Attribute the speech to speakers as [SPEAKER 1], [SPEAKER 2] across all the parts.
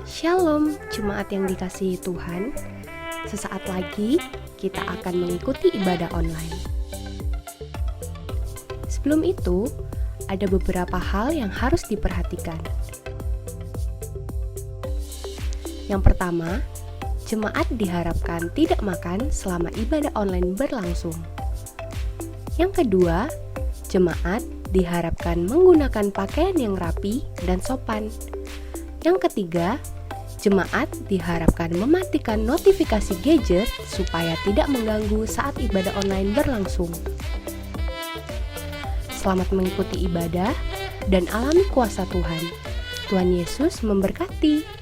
[SPEAKER 1] Shalom, jemaat yang dikasihi Tuhan. Sesaat lagi kita akan mengikuti ibadah online. Sebelum itu, ada beberapa hal yang harus diperhatikan. Yang pertama, jemaat diharapkan tidak makan selama ibadah online berlangsung. Yang kedua, jemaat diharapkan menggunakan pakaian yang rapi dan sopan. Yang ketiga, jemaat diharapkan mematikan notifikasi gadget supaya tidak mengganggu saat ibadah online berlangsung. Selamat mengikuti ibadah dan alami kuasa Tuhan. Tuhan Yesus memberkati.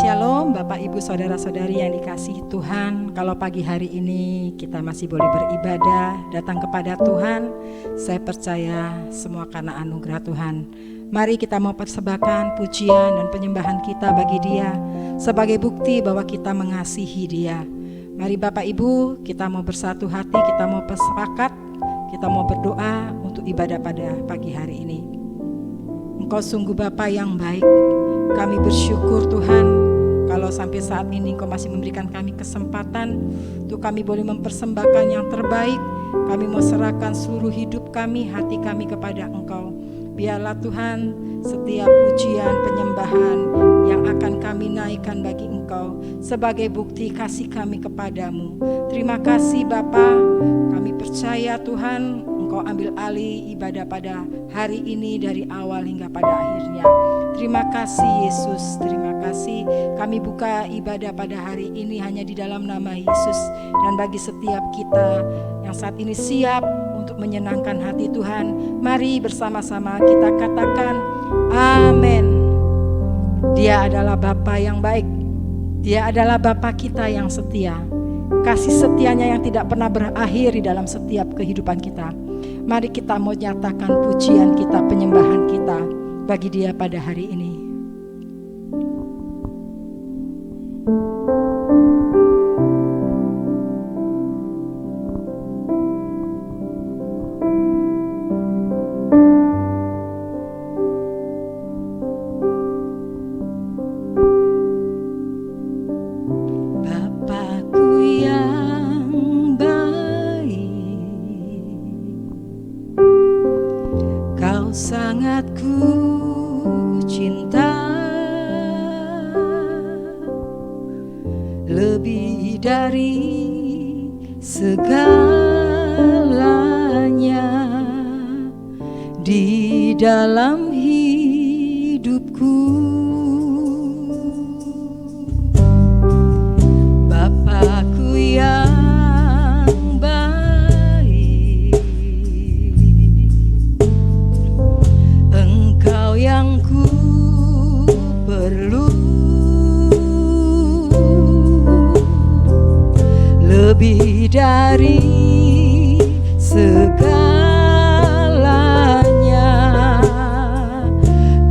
[SPEAKER 2] Shalom Bapak Ibu Saudara-saudari yang dikasihi Tuhan. Kalau pagi hari ini kita masih boleh beribadah, datang kepada Tuhan, saya percaya semua karena anugerah Tuhan. Mari kita mau persembahkan pujian dan penyembahan kita bagi Dia sebagai bukti bahwa kita mengasihi Dia. Mari Bapak Ibu, kita mau bersatu hati, kita mau bersepakat, kita mau berdoa untuk ibadah pada pagi hari ini. Engkau sungguh Bapa yang baik. Kami bersyukur Tuhan kalau sampai saat ini Engkau masih memberikan kami kesempatan untuk kami boleh mempersembahkan yang terbaik. Kami mau serahkan seluruh hidup kami, hati kami kepada Engkau. Biarlah Tuhan setiap pujian, penyembahan yang akan kami naikkan bagi Engkau sebagai bukti kasih kami kepadamu. Terima kasih Bapa, kami percaya Tuhan Engkau ambil alih ibadah pada hari ini dari awal hingga pada akhirnya. Terima kasih Yesus, terima kasih. Kami buka ibadah pada hari ini hanya di dalam nama Yesus. Dan bagi setiap kita yang saat ini siap untuk menyenangkan hati Tuhan, mari bersama-sama kita katakan amin. Dia adalah Bapa yang baik. Dia adalah Bapa kita yang setia. Kasih setianya yang tidak pernah berakhir di dalam setiap kehidupan kita. Mari kita mau nyatakan pujian kita, penyembahan kita bagi Dia pada hari ini. Bapakku yang baik, Kau sangat ku cinta, lebih dari segalanya di dalam hidupku. Bapakku yang baik, Engkau yang ku perlu, lebih dari segalanya,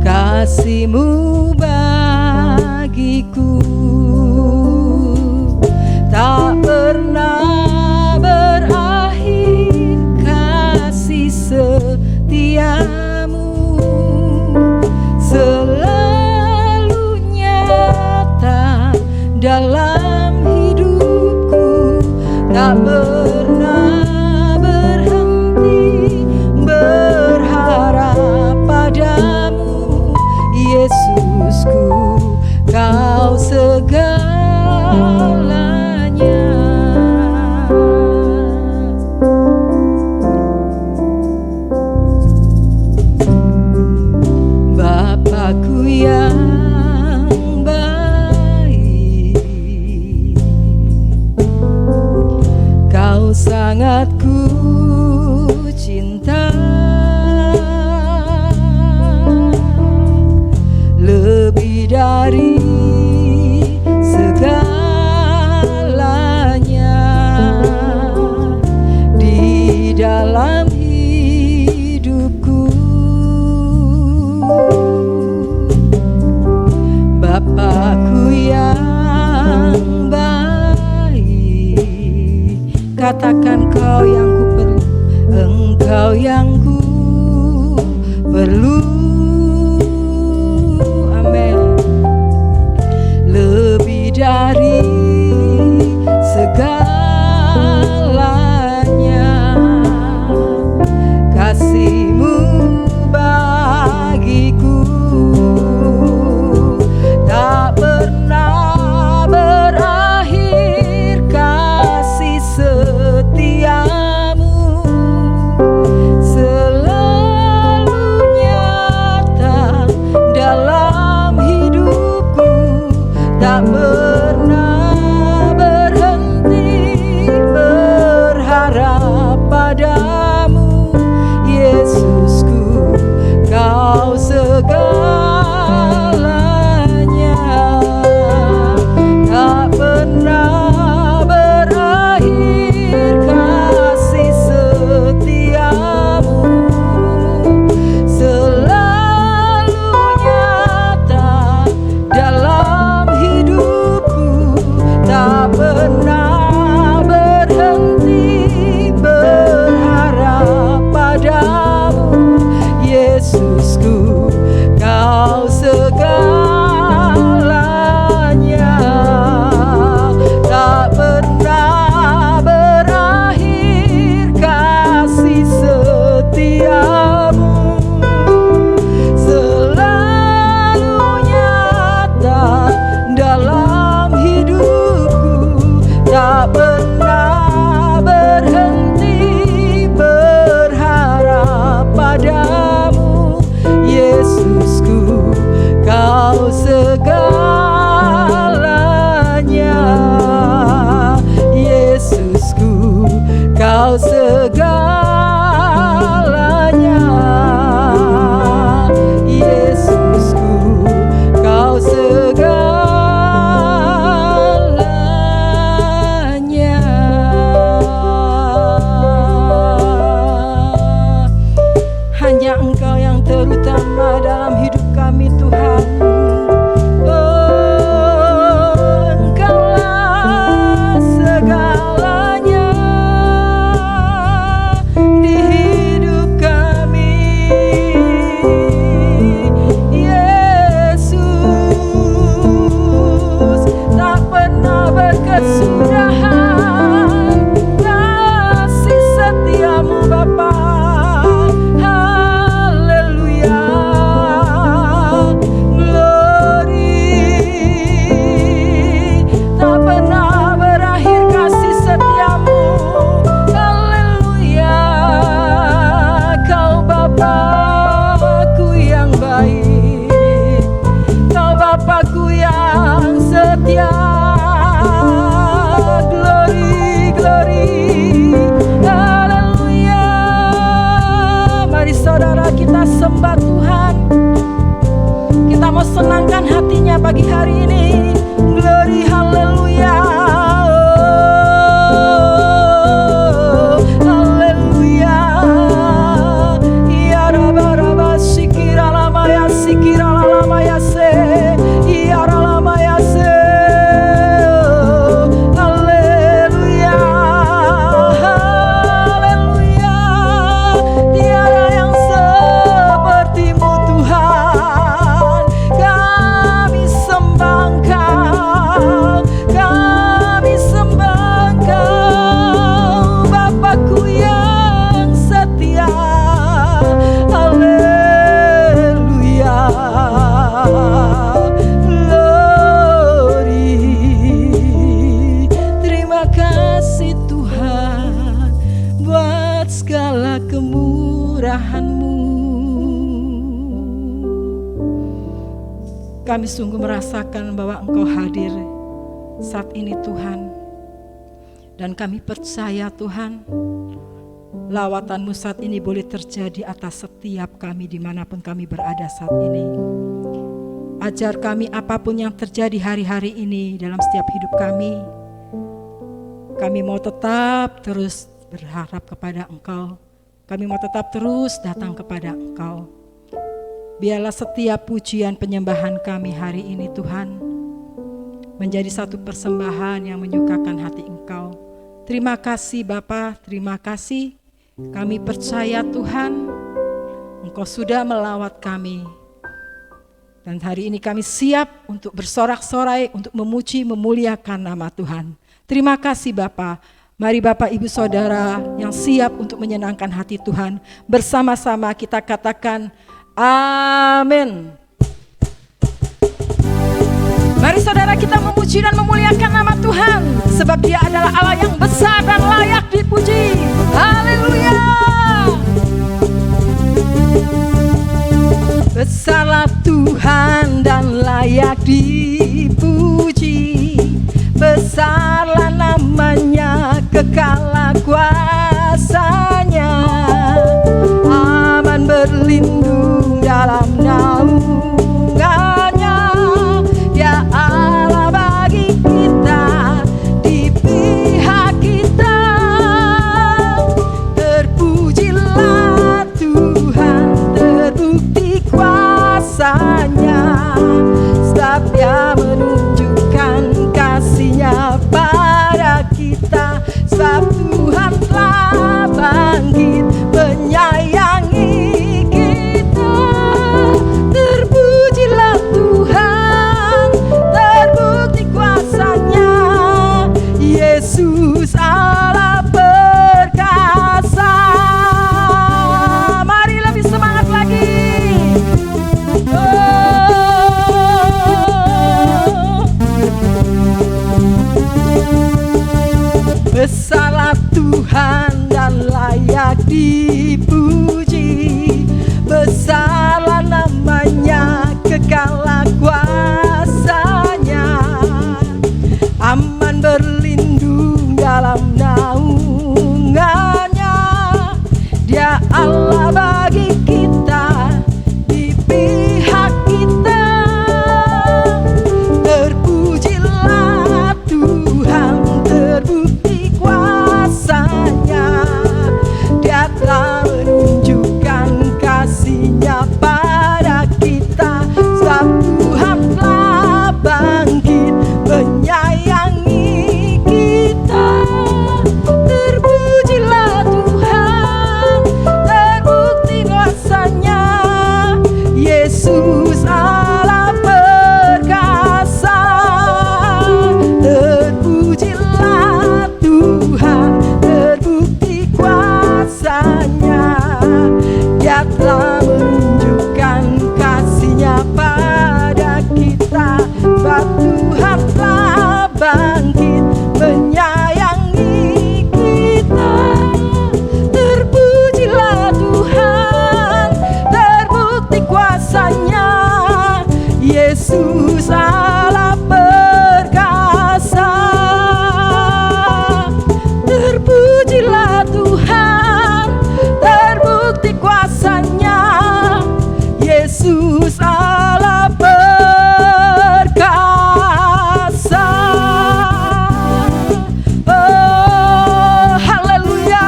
[SPEAKER 2] kasih-Mu bagiku tak pernah berakhir, kasih setiamu selalu nyata dalam hidupku, tak pernah berhenti berharap padamu, Yesusku, Kau segalanya. Bapakku yang baik, Kau sangat ku cinta, lebih dari segalanya di dalam hidupku. Bapakku yang baik, katakan Kau yang ku perlu. perlu, amin, lebih dari segalanya. Kasih-Mu bagiku tak pernah berakhir, kasih setia-Mu selalu nyata dalam hidupku, tak pernah berhenti berharap padamu, Yesusku, Kau segalanya. Tak pernah berakhir kasih setia-Mu selalu nyata dalam hidupku, tak pernah berhenti berharap padamu, Yesusku, Kau segalanya. Tak pernah berakhir kasih setia-Mu selalu nyata dalam hidupku, tak pernah berhenti berharap padamu, Yesusku, Kau segalanya. Yesusku, Kau segalanya. Yesusku, Kau segalanya. Hanya Engkau yang terutama dalam hidup kami, Tuhan. Oh, Engkaulah segalanya di hidup kami, Yesus. Tak pernah berkesudahan kasih setia-Mu, Bapa. Haleluya, glory. Tak pernah berakhir kasih setia-Mu. Haleluya, Kau Bapakku yang baik, Kau Bapakku yang setia. Glory, glory, haleluya. Mari saudara kita sembah Tuhan. Kita mau senangkan hatinya pagi hari ini. Glory, haleluya. Oh, haleluya. Ya raba sikira lama ya se. Ya lama ya se. Haleluya. Haleluya. Tiada yang seperti-Mu, Tuhan. Kami sembah Engkau, kami sembah Engkau, Bapakku yang setia. Haleluya, glory. Terima kasih Tuhan buat segala kemurahan-Mu. Kami sungguh merasakan bahwa Engkau hadir saat ini, Tuhan. Dan kami percaya, Tuhan, lawatan-Mu saat ini boleh terjadi atas setiap kami dimanapun kami berada saat ini. Ajar kami apapun yang terjadi hari-hari ini dalam setiap hidup kami. Kami mau tetap terus berharap kepada Engkau. Kami mau tetap terus datang kepada Engkau. Biarlah setiap pujian penyembahan kami hari ini, Tuhan, menjadi satu persembahan yang menyukakan hati Engkau. Terima kasih Bapa, terima kasih. Kami percaya Tuhan, Engkau sudah melawat kami. Dan hari ini kami siap untuk bersorak-sorai, untuk memuji, memuliakan nama Tuhan. Terima kasih Bapa. Mari Bapak Ibu Saudara yang siap untuk menyenangkan hati Tuhan, bersama-sama kita katakan amin. Mari saudara kita memuji dan memuliakan nama Tuhan, sebab Dia adalah Allah yang besar dan layak dipuji. Haleluya. Besarlah Tuhan dan layak dipuji, besarlah namanya, kekal kuasanya, aman berlindung dalam naungannya. Dia Allah bagi kita, di pihak kita. Terpujilah Tuhan, terbukti kuasanya, sebab Dia menunjukkan kasih-Nya pada kita. Sebab Tuhan telah bangkit menyayangi kita. Terpujilah Tuhan, terbukti kuasanya, Yesus Allah perkasa. Mari lebih semangat lagi. Besarlah Tuhan dan layak dipuji, besarlah namanya, kekal kuasanya, aman berlindung dalam naungannya. Dia Allah bagi kita, di pihak kita. Terpujilah Tuhan, terbukti kuasanya, Dia telah menunjukkan kasih-Nya pada kita. Sebab Tuhan telah bangkit menyayangi kita. Terpujilah Tuhan, terbukti kuasanya, Yesus Allah perkasa. Terpujilah Tuhan, terbukti kuasanya, Dia telah menunjukkan kasih-Nya pada kita. Sebab Tuhan telah bangkit menyayangi kita. Terpujilah Tuhan, terbukti kuasanya, Yesus Allah perkasa. Terpujilah Tuhan, terbukti kuasanya, Yesus Allah perkasa. Oh, haleluya.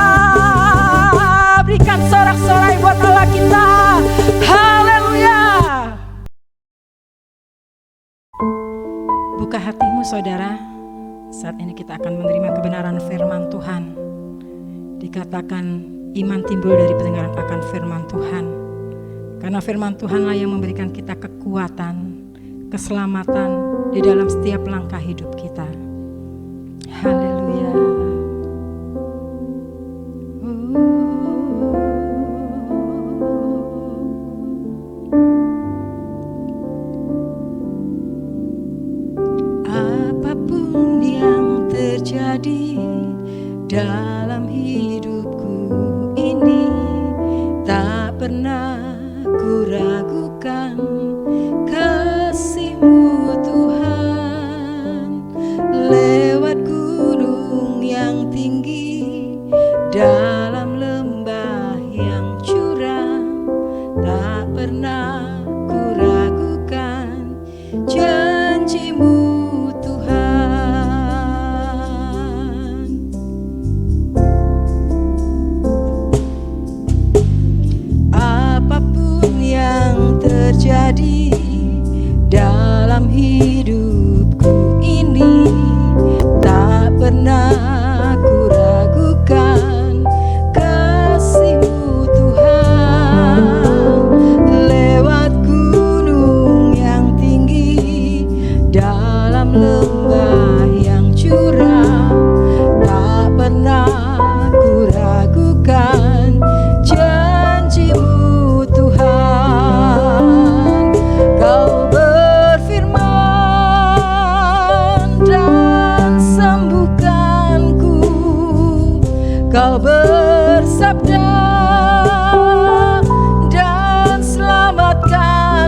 [SPEAKER 2] Berikan sorak-sorai buat Allah kita. Haleluya. Buka hatimu saudara. Saat ini kita akan menerima kebenaran firman Tuhan. Dikatakan iman timbul dari pendengaran akan firman Tuhan. Karena firman Tuhanlah yang memberikan kita kekuatan, keselamatan di dalam setiap langkah hidup kita. Haleluya. Apapun yang terjadi dalam hidupku ini, tak pernah ku ragukan kasih-Mu Tuhan. Lewat gunung yang tinggi, dalam lembah yang curam, tak pernah ku ragukan janji-Mu Tuhan. Apapun yang terjadi dalam hidupku ini, tak pernah ku ragukan kasih-Mu Tuhan.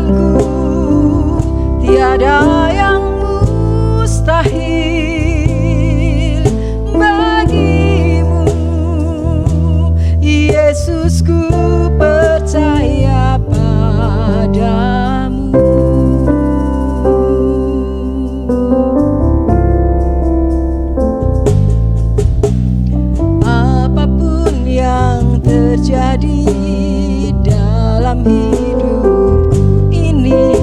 [SPEAKER 2] melaksanakanku. Tiada yang mustahil bagimu, Yesus, ku percaya padamu. Apapun yang terjadi dalam hidupku ini,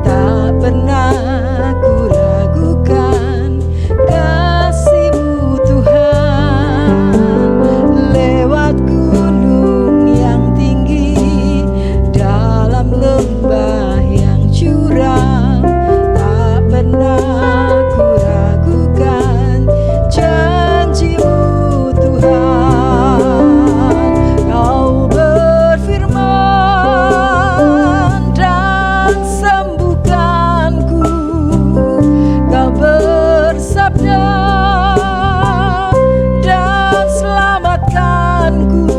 [SPEAKER 2] tak pernah ku ragukan kasih-Mu Tuhan. Lewat gunung yang tinggi, dalam lembah yang curam, tak pernah ku ragukan janji-Mu Tuhan. Kau berfirman dan sembuhkanku, Kau bersabda dan selamatkanku.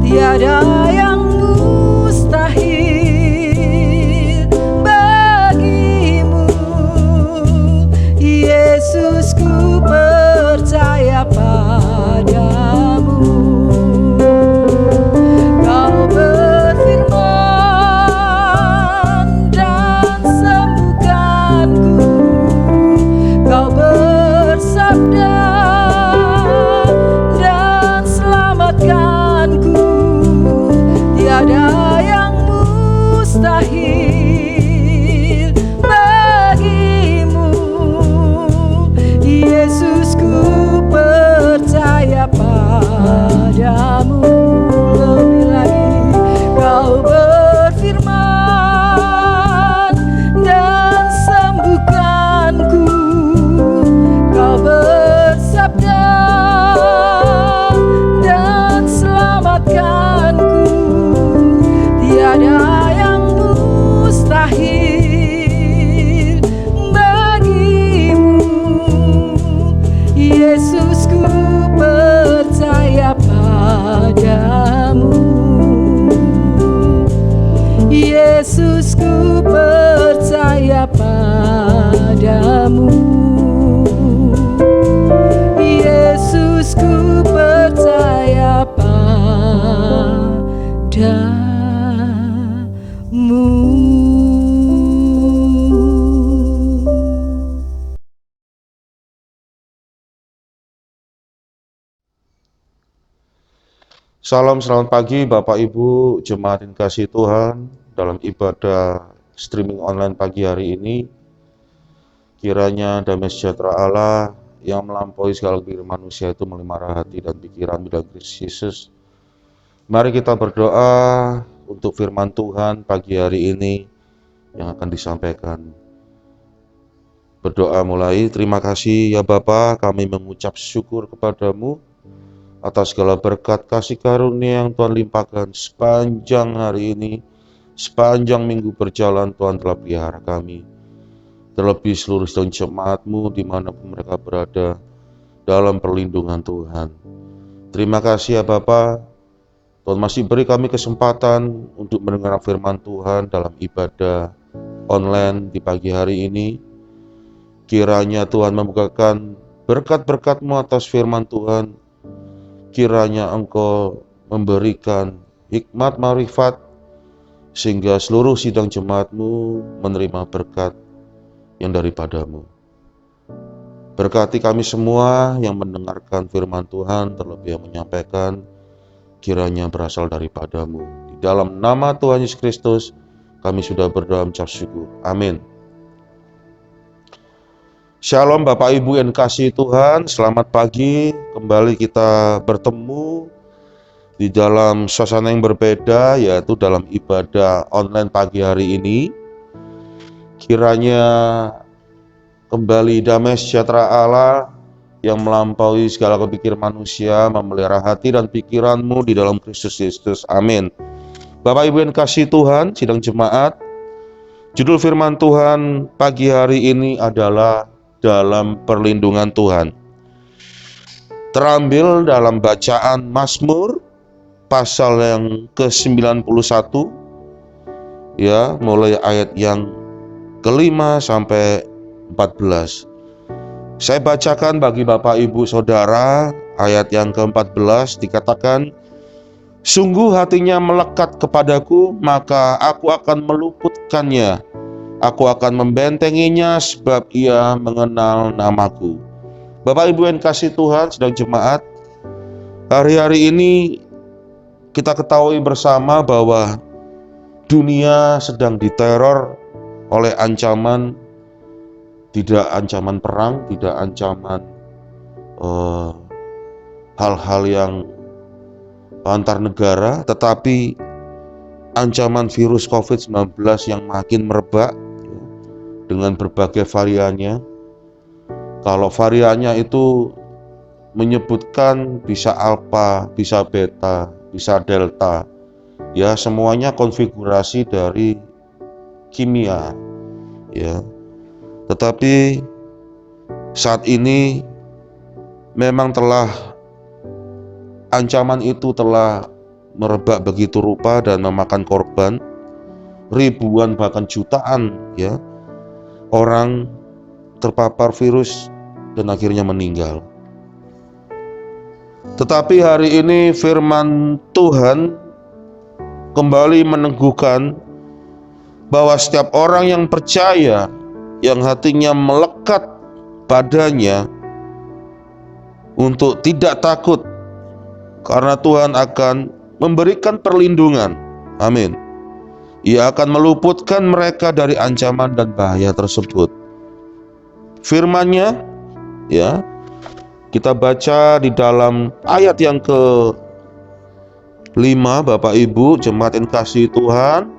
[SPEAKER 2] Tiada yang mustahil bagimu, Yesus, ku percaya padamu. Kau berfirman dan sembuhkanku, Kau bersabda dan selamatkanku. Tiada yang mustahil bagimu, Yesus, ku percaya padamu. Lebih lagi, Kau berfirman dan sembuhkanku, Kau bersabda dan selamatkanku. Tiada yang mustahil bagimu, Yesus, ku percaya padamu. Yesus, ku percaya padamu. Yesus, ku percaya padamu.
[SPEAKER 3] Salam, selamat pagi Bapak Ibu jemaat yang kasih Tuhan. Dalam ibadah streaming online pagi hari ini, kiranya damai sejahtera Allah yang melampaui segala kepikiran manusia itu memelihara hati dan pikiran dalam Kristus Yesus. Mari kita berdoa untuk firman Tuhan pagi hari ini yang akan disampaikan. Berdoa mulai. Terima kasih ya Bapa, kami mengucap syukur kepadamu atas segala berkat kasih karunia yang Tuhan limpahkan sepanjang hari ini, sepanjang minggu berjalan. Tuhan telah pelihara kami, terlebih seluruh sidang jemaat-Mu dimanapun mereka berada dalam perlindungan Tuhan. Terima kasih ya Bapa, Tuhan masih beri kami kesempatan untuk mendengar firman Tuhan dalam ibadah online di pagi hari ini. Kiranya Tuhan membukakan berkat-berkat-Mu atas firman Tuhan. Kiranya Engkau memberikan hikmat marifat sehingga seluruh sidang jemaat-Mu menerima berkat yang daripadamu. Berkati kami semua yang mendengarkan firman Tuhan, terlebih yang menyampaikan, kiranya berasal daripadamu. Di dalam nama Tuhan Yesus Kristus, kami sudah berdoa mengucap syukur. Amin. Shalom Bapak Ibu yang kasih Tuhan, selamat pagi. Kembali kita bertemu di dalam suasana yang berbeda, yaitu dalam ibadah online pagi hari ini. Kiranya kembali damai sejahtera Allah yang melampaui segala kepikiran manusia memelihara hati dan pikiranmu di dalam Kristus Yesus. Amin. Bapak Ibu yang kasih Tuhan, sidang jemaat, judul firman Tuhan pagi hari ini adalah dalam perlindungan Tuhan. Terambil dalam bacaan Mazmur pasal yang ke-91 ya, mulai ayat yang ke-5 sampai 14. Saya bacakan bagi Bapak Ibu Saudara. Ayat yang ke-14 dikatakan, sungguh hatinya melekat kepadaku, maka aku akan meluputkannya. Aku akan membentenginya sebab ia mengenal namaku. Bapak Ibu yang kasih Tuhan, sedang jemaat, hari-hari ini kita ketahui bersama bahwa dunia sedang diteror oleh ancaman, tidak ancaman perang, tidak ancaman hal-hal yang antar negara, tetapi ancaman virus COVID-19 yang makin merebak dengan berbagai variannya. Kalau variannya itu menyebutkan bisa alfa, bisa beta, bisa delta, ya semuanya konfigurasi dari kimia, ya. Tetapi saat ini memang ancaman itu telah merebak begitu rupa dan memakan korban ribuan bahkan jutaan, ya, orang terpapar virus dan akhirnya meninggal. Tetapi hari ini firman Tuhan kembali meneguhkan bahwa setiap orang yang percaya, yang hatinya melekat padanya, untuk tidak takut, karena Tuhan akan memberikan perlindungan. Amin. Ia akan meluputkan mereka dari ancaman dan bahaya tersebut. Firman-Nya, ya, kita baca di dalam ayat yang ke-5, Bapak Ibu jemaat yang kasih Tuhan,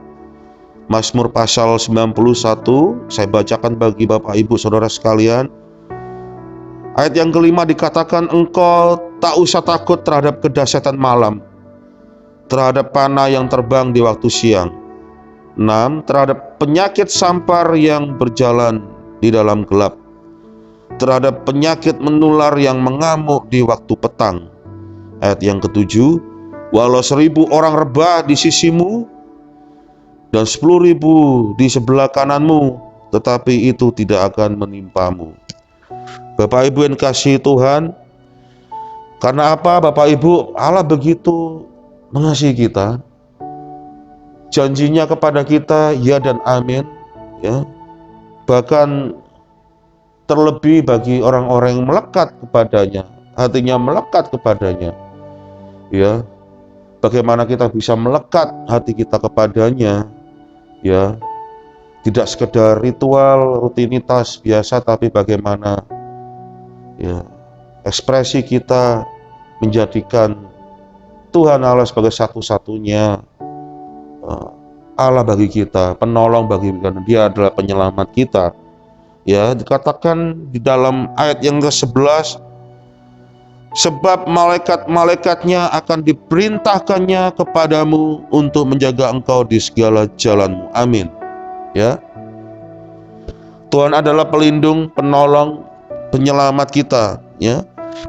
[SPEAKER 3] Mazmur pasal 91, saya bacakan bagi Bapak Ibu Saudara sekalian. Ayat yang ke-5 dikatakan, engkau tak usah takut terhadap kedahsyatan malam, terhadap panah yang terbang di waktu siang. 6. Terhadap penyakit sampar yang berjalan di dalam gelap, terhadap penyakit menular yang mengamuk di waktu petang. Ayat yang ke-7, walau 1000 orang rebah di sisimu dan 10.000 di sebelah kananmu, tetapi itu tidak akan menimpamu. Bapak Ibu yang kasih Tuhan, karena apa Bapak Ibu? Allah begitu mengasihi kita, janjinya kepada kita ya dan amin, ya. Bahkan terlebih bagi orang-orang yang melekat kepadanya, hatinya melekat kepadanya, ya. Bagaimana kita bisa melekat hati kita kepadanya, ya. Tidak sekedar ritual, rutinitas biasa, tapi bagaimana, ya, ekspresi kita menjadikan Tuhan Allah sebagai satu-satunya Allah bagi kita, penolong bagi kita. Dia adalah penyelamat kita. Ya, dikatakan di dalam ayat yang ke-11, sebab malaikat-malaikatnya akan diperintahkannya kepadamu untuk menjaga engkau di segala jalanmu. Amin. Ya. Tuhan adalah pelindung, penolong, penyelamat kita, ya.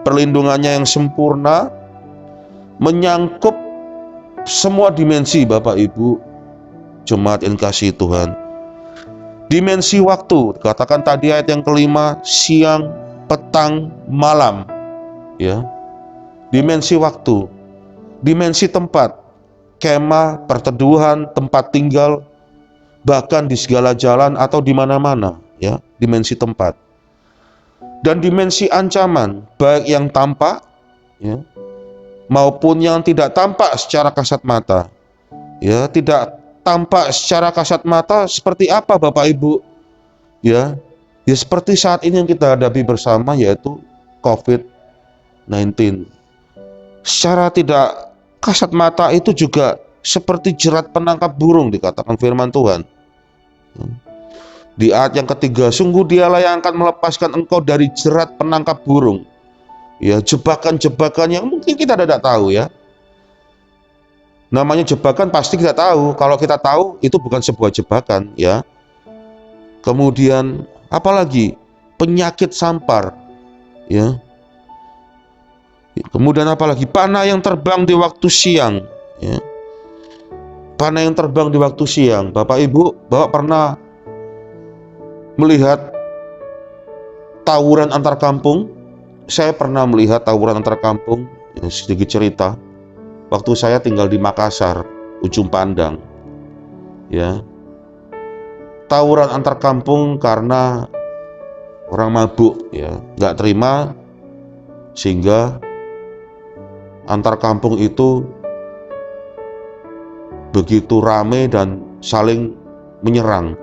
[SPEAKER 3] Perlindungannya yang sempurna menyangkup semua dimensi Bapak Ibu jemaat yang kasih Tuhan. Dimensi waktu, katakan tadi ayat yang ke-5, siang, petang, malam, ya. Dimensi waktu, dimensi tempat, kemah, perteduhan, tempat tinggal, bahkan di segala jalan atau di mana-mana, ya, dimensi tempat. Dan dimensi ancaman, baik yang tampak, ya, maupun yang tidak tampak secara kasat mata. Ya, tidak tampak secara kasat mata seperti apa Bapak Ibu? Ya, ya seperti saat ini yang kita hadapi bersama, yaitu COVID-19. Secara tidak kasat mata itu juga seperti jerat penangkap burung, dikatakan firman Tuhan. Di ayat yang ketiga, sungguh dialah yang akan melepaskan engkau dari jerat penangkap burung. Ya, jebakan-jebakan yang mungkin kita tidak tahu, ya. Namanya jebakan pasti kita tahu. Kalau kita tahu itu bukan sebuah jebakan, ya. Kemudian apalagi penyakit sampar, ya. Kemudian apalagi panah yang terbang di waktu siang, ya. Panah yang terbang di waktu siang. Bapak Ibu, Bapak pernah melihat tawuran antar kampung? Saya pernah melihat tawuran antar kampung. Sedikit cerita. Waktu saya tinggal di Makassar, ujung pandang. Ya. Tawuran antar kampung karena orang mabuk, ya, nggak terima, sehingga antar kampung itu begitu rame dan saling menyerang.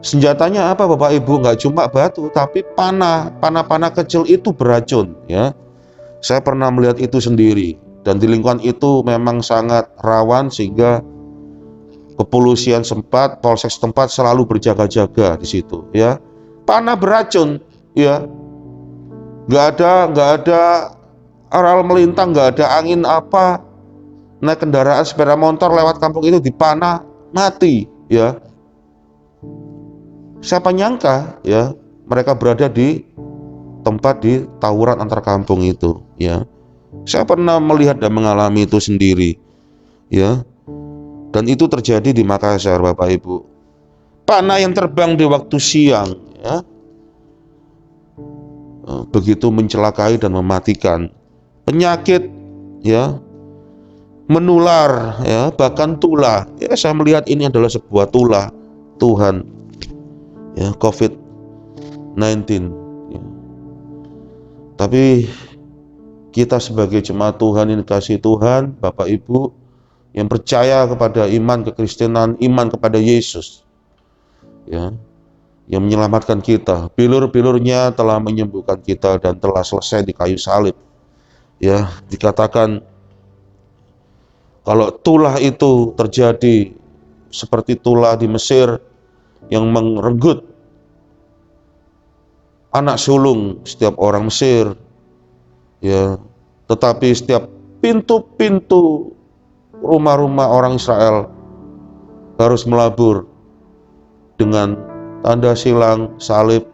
[SPEAKER 3] Senjatanya apa Bapak Ibu? Nggak cuma batu, tapi panah kecil itu beracun, ya. Saya pernah melihat itu sendiri, dan di lingkungan itu memang sangat rawan, sehingga kepolisian polsek setempat selalu berjaga-jaga di situ, ya. Panah beracun, ya. Nggak ada aral melintang, nggak ada angin apa. Naik kendaraan sepeda motor lewat kampung itu dipanah mati, ya. Siapa nyangka, ya, mereka berada di tempat di tawuran antar kampung itu, ya. Saya pernah melihat dan mengalami itu sendiri, ya. Dan itu terjadi di Makassar, Bapak Ibu. Panah yang terbang di waktu siang, ya, begitu mencelakai dan mematikan. Penyakit, ya, menular, ya, bahkan tulah. Ya, saya melihat ini adalah sebuah tulah Tuhan, ya, COVID-19. Ya. Tapi kita sebagai jemaat Tuhan yang dikasihi Tuhan, Bapak Ibu, yang percaya kepada iman kekristenan, iman kepada Yesus, ya, yang menyelamatkan kita, bilur-bilurnya telah menyembuhkan kita dan telah selesai di kayu salib. Ya, dikatakan kalau tulah itu terjadi seperti tulah di Mesir yang merenggut anak sulung setiap orang Mesir, ya, tetapi setiap pintu-pintu rumah-rumah orang Israel harus melabur dengan tanda silang, salib,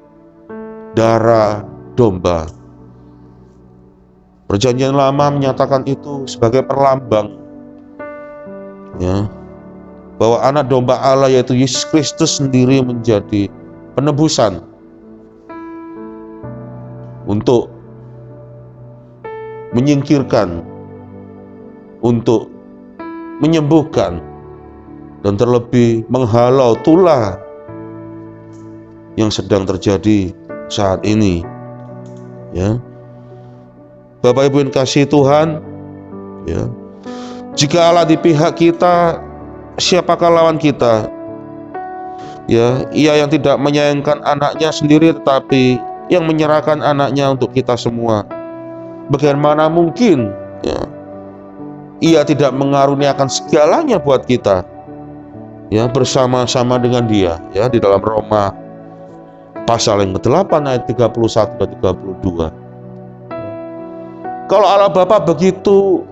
[SPEAKER 3] darah domba. Perjanjian Lama menyatakan itu sebagai perlambang, ya, bahwa anak domba Allah yaitu Yesus Kristus sendiri menjadi penebusan untuk menyingkirkan, untuk menyembuhkan, dan terlebih menghalau tulah yang sedang terjadi saat ini, ya. Bapak Ibu yang kasih Tuhan, ya, jika Allah di pihak kita, siapakah lawan kita? Ya, Ia yang tidak menyayangkan anaknya sendiri, tetapi yang menyerahkan anaknya untuk kita semua. Bagaimana mungkin, ya, Ia tidak mengaruniakan segalanya buat kita, ya, bersama-sama dengan Dia, ya, di dalam Roma pasal yang ke-8 ayat 31 dan 32. Kalau Allah Bapa begitu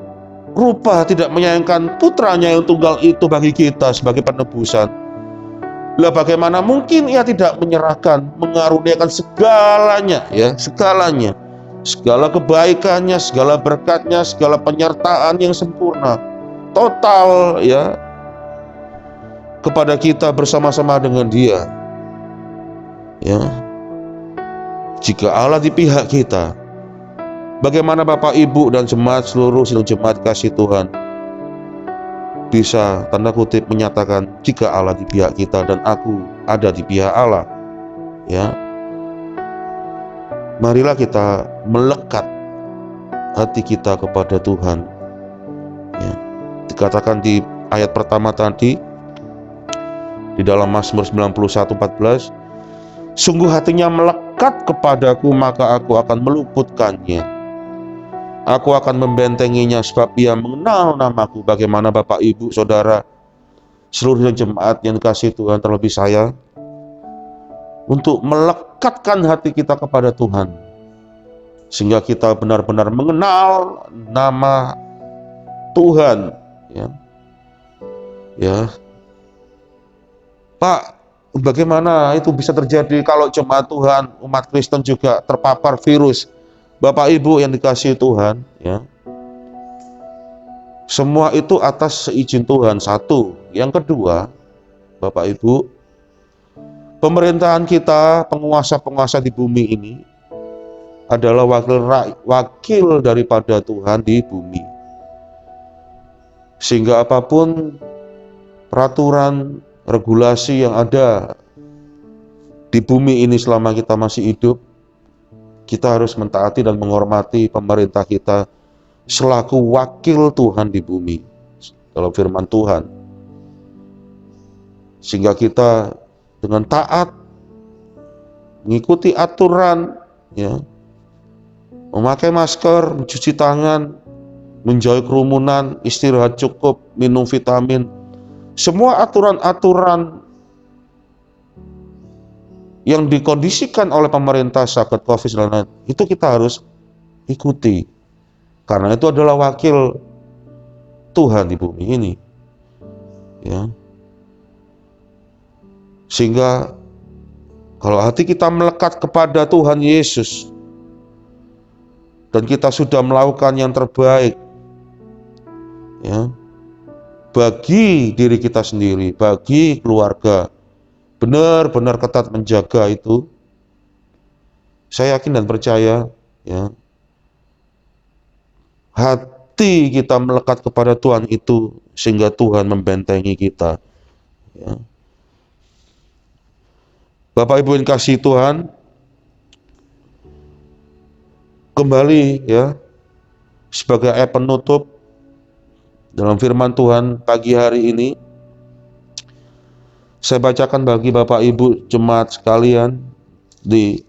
[SPEAKER 3] rupa tidak menyayangkan putranya yang tunggal itu bagi kita sebagai penebusan, lah bagaimana mungkin Ia tidak menyerahkan, mengaruniakan segalanya, ya, segalanya, segala kebaikannya, segala berkatnya, segala penyertaan yang sempurna, total, ya, kepada kita bersama-sama dengan Dia, ya. Jika Allah di pihak kita, bagaimana Bapak Ibu dan jemaat seluruh sidang jemaat kasih Tuhan bisa tanda kutip menyatakan jika Allah di pihak kita dan aku ada di pihak Allah, ya. Marilah kita melekat hati kita kepada Tuhan, ya. Dikatakan di ayat pertama tadi di dalam Mazmur 91:14, sungguh hatinya melekat kepadaku, maka aku akan meluputkannya. Aku akan membentenginya sebab Ia mengenal namaku. Bagaimana Bapak Ibu Saudara seluruh jemaat yang dikasihi Tuhan, terlebih saya, untuk melekatkan hati kita kepada Tuhan, sehingga kita benar-benar mengenal nama Tuhan, ya. Ya, Pak, bagaimana itu bisa terjadi kalau jemaat Tuhan, umat Kristen juga terpapar virus? Bapak Ibu yang dikasihi Tuhan, ya, Semua itu atas seizin Tuhan. Satu. Yang kedua, Bapak Ibu, pemerintahan kita, penguasa-penguasa di bumi ini adalah wakil daripada Tuhan di bumi. Sehingga apapun peraturan, regulasi yang ada di bumi ini selama kita masih hidup, kita harus mentaati dan menghormati pemerintah kita selaku wakil Tuhan di bumi dalam firman Tuhan. Sehingga kita dengan taat mengikuti aturan, ya, memakai masker, mencuci tangan, menjauhi kerumunan, istirahat cukup, minum vitamin, semua aturan-aturan yang dikondisikan oleh pemerintah saat COVID-19 itu kita harus ikuti, karena itu adalah wakil Tuhan di bumi ini, ya. Sehingga kalau hati kita melekat kepada Tuhan Yesus dan kita sudah melakukan yang terbaik, ya, bagi diri kita sendiri, bagi keluarga, benar-benar ketat menjaga itu, saya yakin dan percaya, ya, hati kita melekat kepada Tuhan itu sehingga Tuhan membentengi kita, ya. Bapak Ibu yang kasih Tuhan, kembali, ya, sebagai ayat penutup dalam firman Tuhan pagi hari ini, saya bacakan bagi Bapak Ibu jemaat sekalian di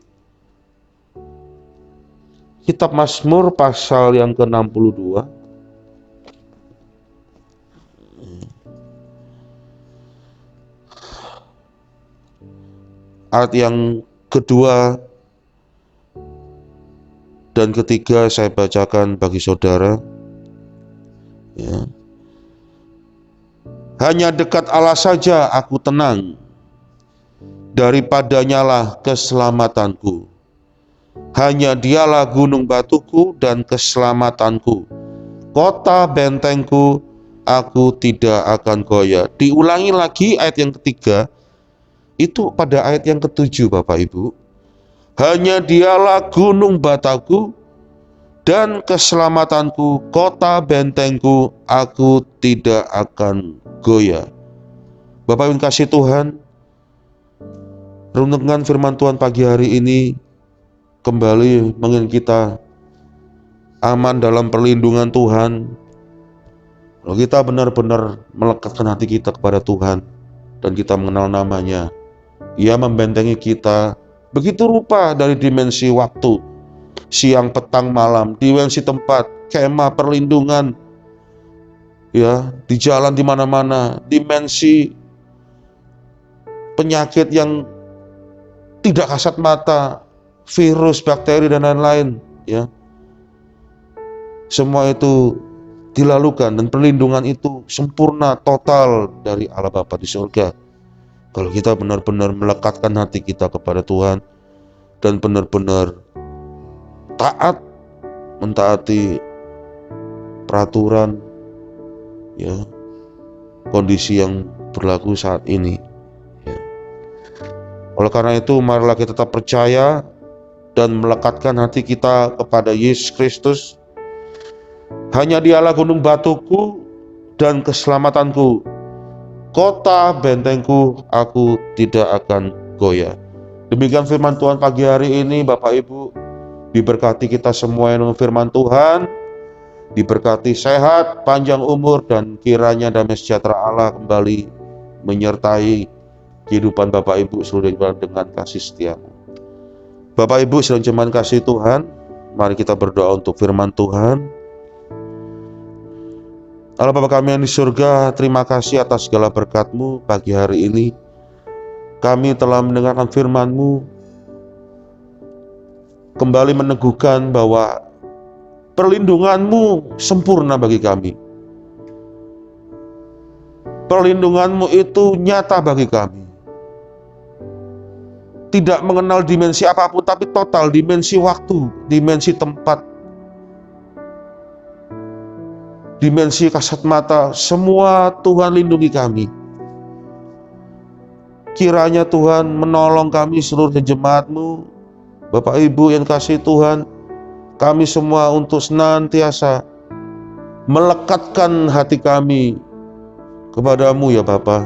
[SPEAKER 3] Kitab Mazmur pasal yang ke-62. Ayat yang kedua dan ketiga saya bacakan bagi saudara, ya. Hanya dekat Allah saja aku tenang, daripadanya lah keselamatanku. Hanya dialah gunung batuku dan keselamatanku, kota bentengku, aku tidak akan goyah. Diulangi lagi ayat yang ketiga, itu pada ayat yang ketujuh Bapak Ibu. Hanya dialah gunung bataku dan keselamatanku, kota bentengku, aku tidak akan goyah. Bapak Ibu kasih Tuhan, renungan firman Tuhan pagi hari ini kembali mengingat kita aman dalam perlindungan Tuhan. Kalau kita benar-benar melekatkan hati kita kepada Tuhan dan kita mengenal namanya, Ia membentengi kita begitu rupa dari dimensi waktu, siang, petang, malam, dimensi tempat, kemah perlindungan, ya, di jalan di mana-mana, dimensi penyakit yang tidak kasat mata, virus, bakteri dan lain-lain, ya. Semua itu dilalukan dan perlindungan itu sempurna total dari Allah Bapa di surga. Kalau kita benar-benar melekatkan hati kita kepada Tuhan dan benar-benar taat, mentaati peraturan, ya, kondisi yang berlaku saat ini, ya. Oleh karena itu, marilah kita tetap percaya dan melekatkan hati kita kepada Yesus Kristus. Hanya dialah gunung batuku dan keselamatanku, kota bentengku, aku tidak akan goyah. Demikian firman Tuhan pagi hari ini. Bapak Ibu, diberkati kita semua yang dengan firman Tuhan, diberkati sehat, panjang umur, dan kiranya damai sejahtera Allah kembali menyertai kehidupan Bapak Ibu seluruh dengan kasih setia-Mu. Bapak Ibu sedang jemaat kasih Tuhan, mari kita berdoa untuk firman Tuhan. Allah Bapa kami yang di surga, terima kasih atas segala berkat-Mu pagi hari ini. Kami telah mendengarkan firman-Mu, kembali meneguhkan bahwa perlindungan-Mu sempurna bagi kami. Perlindungan-Mu itu nyata bagi kami. Tidak mengenal dimensi apapun, tapi total dimensi waktu, dimensi tempat. dimensi kasat mata, semua Tuhan lindungi kami. Kiranya Tuhan menolong kami seluruh jemaat-Mu, Bapak Ibu yang kasih Tuhan, kami semua untuk senantiasa melekatkan hati kami kepada-Mu ya Bapa.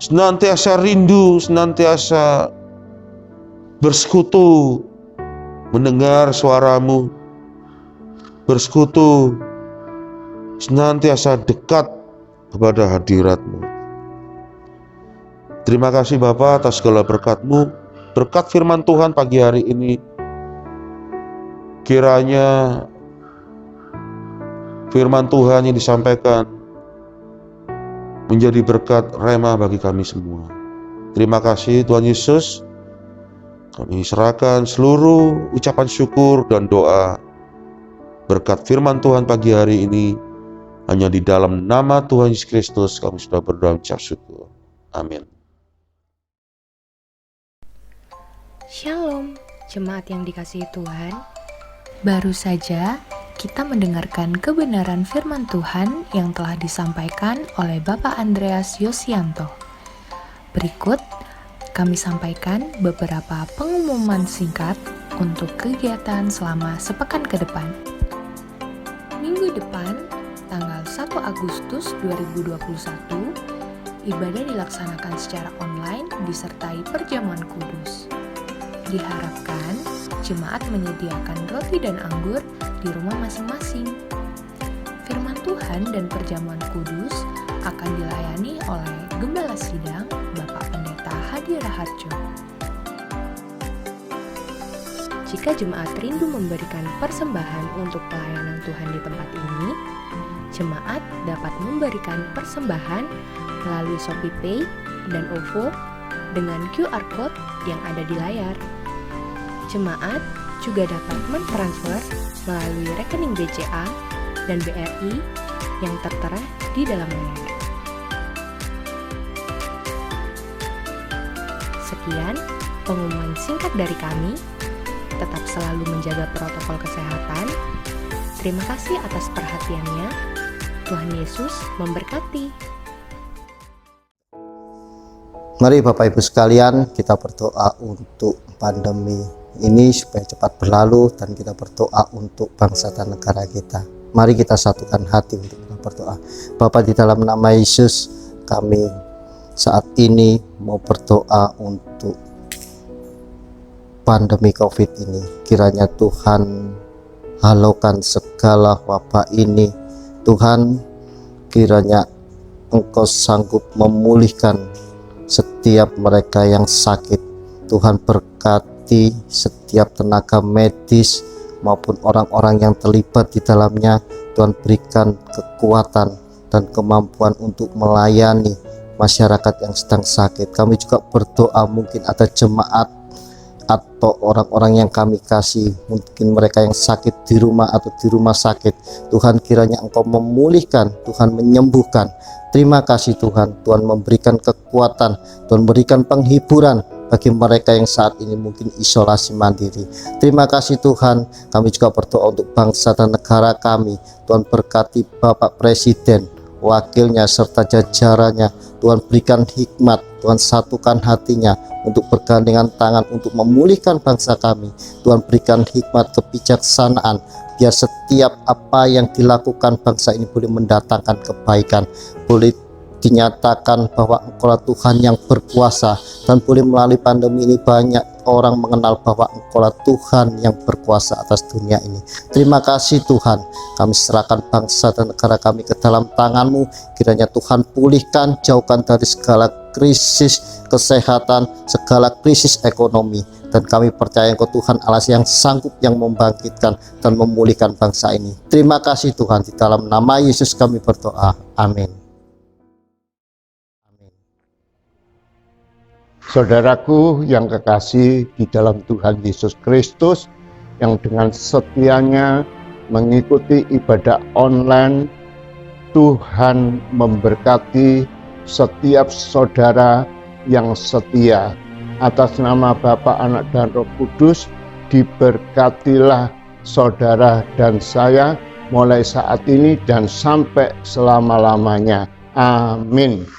[SPEAKER 3] Senantiasa rindu, senantiasa bersekutu, mendengar suara-Mu, bersekutu, senantiasa dekat kepada hadirat-Mu. Terima kasih Bapa atas segala berkat-Mu, berkat firman Tuhan pagi hari ini. Kiranya firman Tuhan yang disampaikan menjadi berkat rema bagi kami semua. Terima kasih Tuhan Yesus. Kami serahkan seluruh ucapan syukur dan doa berkat firman Tuhan pagi hari ini. Hanya di dalam nama Tuhan Yesus Kristus kami sudah berdoa mengucap syukur. Amin.
[SPEAKER 1] Shalom, jemaat yang dikasihi Tuhan. Baru saja kita mendengarkan kebenaran firman Tuhan yang telah disampaikan oleh Bapak Andreas Yosianto. Berikut kami sampaikan beberapa pengumuman singkat untuk kegiatan selama sepekan ke depan. Minggu depan, tanggal 1 Agustus 2021, ibadah dilaksanakan secara online disertai perjamuan kudus. Diharapkan jemaat menyediakan roti dan anggur di rumah masing-masing. Firman Tuhan dan perjamuan kudus akan dilayani oleh Gembala Sidang Bapak Pendeta Hadi Raharjo. Jika jemaat rindu memberikan persembahan untuk pelayanan Tuhan di tempat ini, jemaat dapat memberikan persembahan melalui ShopeePay dan OVO dengan QR Code yang ada di layar. Jemaat juga dapat mentransfer melalui rekening BCA dan BRI yang tertera di dalam layar. Sekian pengumuman singkat dari kami. Tetap selalu menjaga protokol kesehatan. Terima kasih atas perhatiannya. Tuhan Yesus memberkati.
[SPEAKER 4] Mari Bapak Ibu sekalian, kita berdoa untuk pandemi ini supaya cepat berlalu, dan kita berdoa untuk bangsa dan negara kita. Mari kita satukan hati untuk kita berdoa. Bapa, di dalam nama Yesus, kami saat ini mau berdoa untuk pandemi COVID ini. Kiranya Tuhan halaukan segala wabah ini. Tuhan, kiranya Engkau sanggup memulihkan setiap mereka yang sakit. Tuhan, berkati setiap tenaga medis maupun orang-orang yang terlibat di dalamnya. Tuhan, berikan kekuatan dan kemampuan untuk melayani masyarakat yang sedang sakit. Kami juga berdoa, mungkin ada jemaat atau orang-orang yang kami kasih, mungkin mereka yang sakit di rumah atau di rumah sakit. Tuhan, kiranya Engkau memulihkan, Tuhan menyembuhkan. Terima kasih Tuhan, Tuhan memberikan kekuatan, Tuhan berikan penghiburan bagi mereka yang saat ini mungkin isolasi mandiri. Terima kasih Tuhan. Kami juga berdoa untuk bangsa dan negara kami. Tuhan, berkati Bapak Presiden, wakilnya serta jajarannya. Tuhan, berikan hikmat, Tuhan satukan hatinya untuk bergandengan tangan untuk memulihkan bangsa kami. Tuhan, berikan hikmat kebijaksanaan, biar setiap apa yang dilakukan bangsa ini boleh mendatangkan kebaikan, boleh dinyatakan bahwa Engkaulah Tuhan yang berkuasa, dan boleh melalui pandemi ini banyak orang mengenal bahwa Engkaulah Tuhan yang berkuasa atas dunia ini. Terima kasih Tuhan. Kami serahkan bangsa dan negara kami ke dalam tangan-Mu. Kiranya Tuhan pulihkan, jauhkan dari segala krisis kesehatan, segala krisis ekonomi. Dan kami percaya Engkau Tuhan Allah yang sanggup, yang membangkitkan dan memulihkan bangsa ini. Terima kasih Tuhan. Di dalam nama Yesus kami berdoa. Amin.
[SPEAKER 5] Saudaraku yang kekasih di dalam Tuhan Yesus Kristus, yang dengan setianya mengikuti ibadah online, Tuhan memberkati setiap saudara yang setia. Atas nama Bapa, Anak, dan Roh Kudus, diberkatilah saudara dan saya mulai saat ini dan sampai selama-lamanya. Amin.